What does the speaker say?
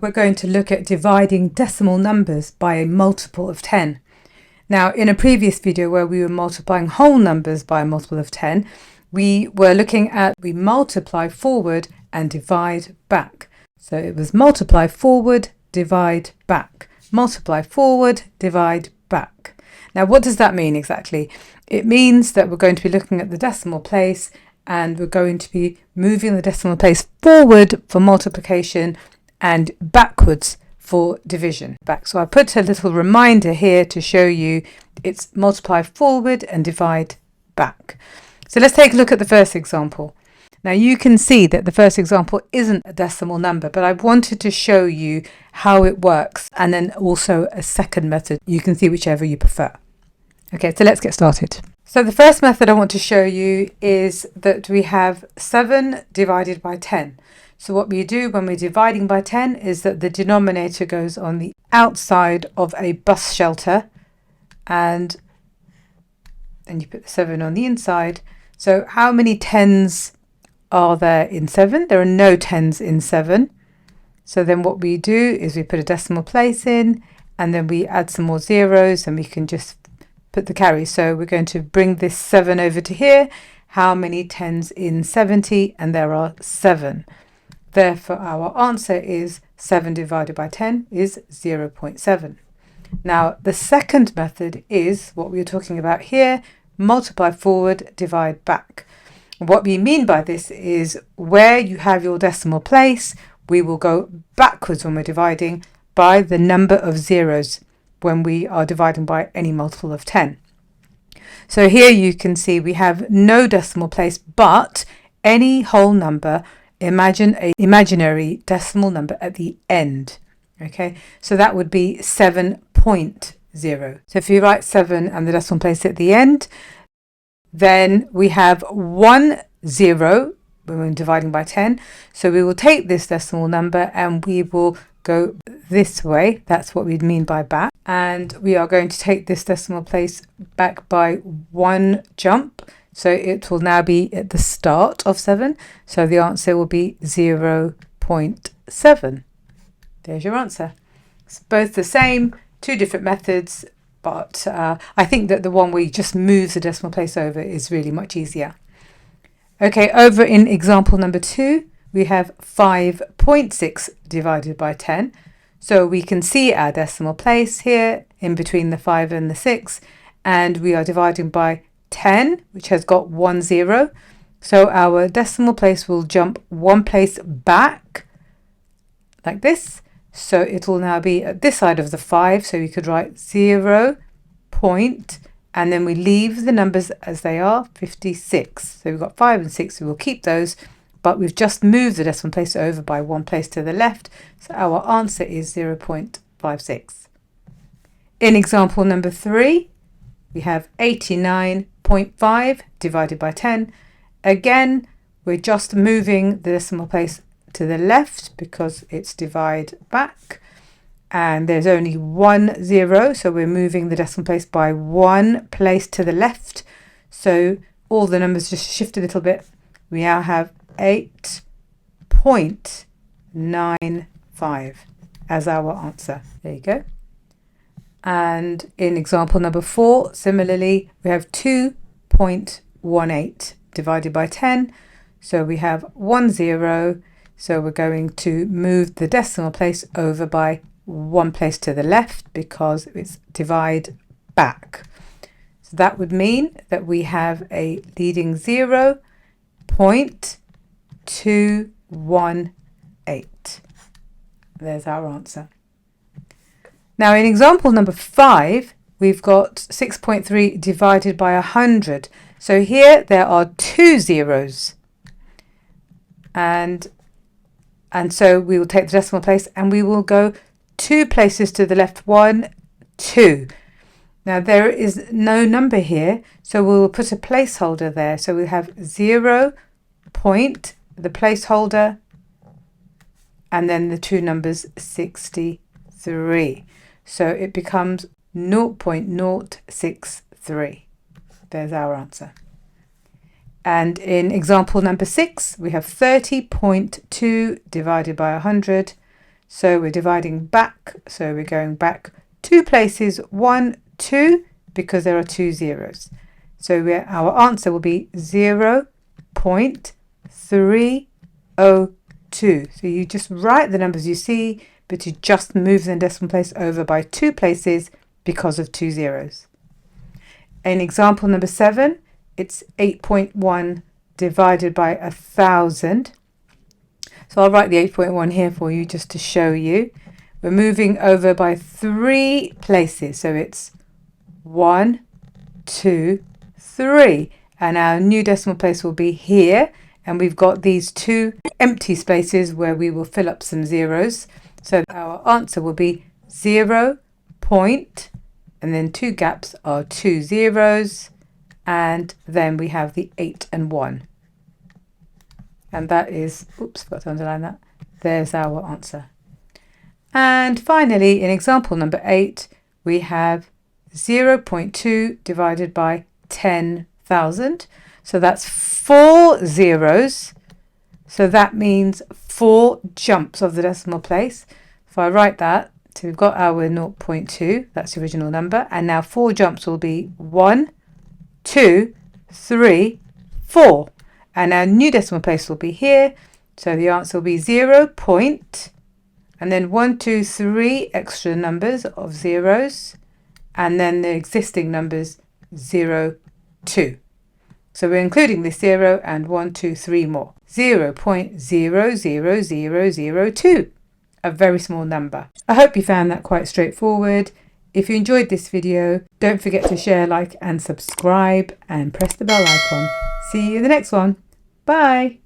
We're going to look at dividing decimal numbers by a multiple of 10. Now, in a previous video where we were multiplying whole numbers by a multiple of 10, we were looking at we multiply forward and divide back. So it was multiply forward, divide back. Multiply forward, divide back. Now, what does that mean exactly? It means that we're going to be looking at the decimal place and we're going to be moving the decimal place forward for multiplication and backwards for division. So I put a little reminder here to show you it's multiply forward and divide back. So let's take a look at the first example. Now you can see that the first example isn't a decimal number, but I wanted to show you how it works and then also a second method. You can see whichever you prefer. Okay, so let's get started. So the first method I want to show you is that we have 7 divided by 10. So what we do when we're dividing by 10 is that the denominator goes on the outside of a bus shelter and you put the 7 on the inside. So how many 10s are there in 7? There are no 10s in 7. So then what we do is we put a decimal place in and then we add some more zeros and we can just put the carry. So we're going to bring this 7 over to here. How many 10s in 70? And there are 7. Therefore, our answer is 7 divided by 10 is 0.7. Now, the second method is what we were talking about here, multiply forward, divide back. What we mean by this is where you have your decimal place, we will go backwards when we're dividing by the number of zeros when we are dividing by any multiple of 10. So here you can see we have no decimal place, but any whole number. Imagine an imaginary decimal number at the end. Okay, so that would be 7.0. So if you write 7 and the decimal place at the end, then we have 1 0 when we're dividing by 10. So we will take this decimal number and we will go this way. That's what we mean by back. And we are going to take this decimal place back by 1 jump. So it will now be at the start of 7. So the answer will be 0.7. There's your answer. It's both the same, 2 different methods, but I think that the one where you just move the decimal place over is really much easier. Okay, over in example number 2, we have 5.6 divided by 10. So we can see our decimal place here in between the 5 and the 6, and we are dividing by 10, which has got 1 0. So our decimal place will jump 1 place back like this. So it will now be at this side of the 5. So we could write 0 point, and then we leave the numbers as they are, 56. So we've got 5 and 6. We will keep those, but we've just moved the decimal place over by 1 place to the left. So our answer is 0.56. In example number 3, we have 89.5 divided by 10. Again, we're just moving the decimal place to the left because it's divide back. And there's only 1 0, so we're moving the decimal place by 1 place to the left. So all the numbers just shift a little bit. We now have 8.95 as our answer. There you go. And in example number 4, similarly, we have 2.18 divided by 10. So we have 1 0. So we're going to move the decimal place over by 1 place to the left because it's divide back. So that would mean that we have a leading 0.218. There's our answer. Now in example number 5, we've got 6.3 divided by 100. So here there are 2 zeros. And so we will take the decimal place and we will go 2 places to the left, 1, 2. Now there is no number here, so we will put a placeholder there. So we have 0 point, the placeholder, and then the 2 numbers 63. So it becomes 0.063. There's our answer. And in example number 6, we have 30.2 divided by 100. So we're dividing back. So we're going back 2 places, 1, 2, because there are 2 zeros. So our answer will be 0.302. So you just write the numbers you see, but you just move the decimal place over by 2 places because of 2 zeros. In example number 7, it's 8.1 divided by 1,000. So I'll write the 8.1 here for you just to show you. We're moving over by 3 places. So it's 1, 2, 3. And our new decimal place will be here. And we've got these 2 empty spaces where we will fill up some zeros. So our answer will be 0. And then 2 gaps are 2 zeros. And then we have the 8 and 1. And that is, oops, forgot to underline that. There's our answer. And finally, in example number 8, we have 0.2 divided by 10,000. So that's 4 zeros. So that means 4 jumps of the decimal place. If I write that, so we've got our 0.2, that's the original number. And now 4 jumps will be 1, 2, 3, 4. And our new decimal place will be here. So the answer will be 0. And then 1, 2, 3 extra numbers of zeros. And then the existing numbers 0, 2. So we're including this 0 and 1, 2, 3 more. 0.00002. A very small number. I hope you found that quite straightforward. If you enjoyed this video, don't forget to share, like and subscribe and press the bell icon. See you in the next one. Bye.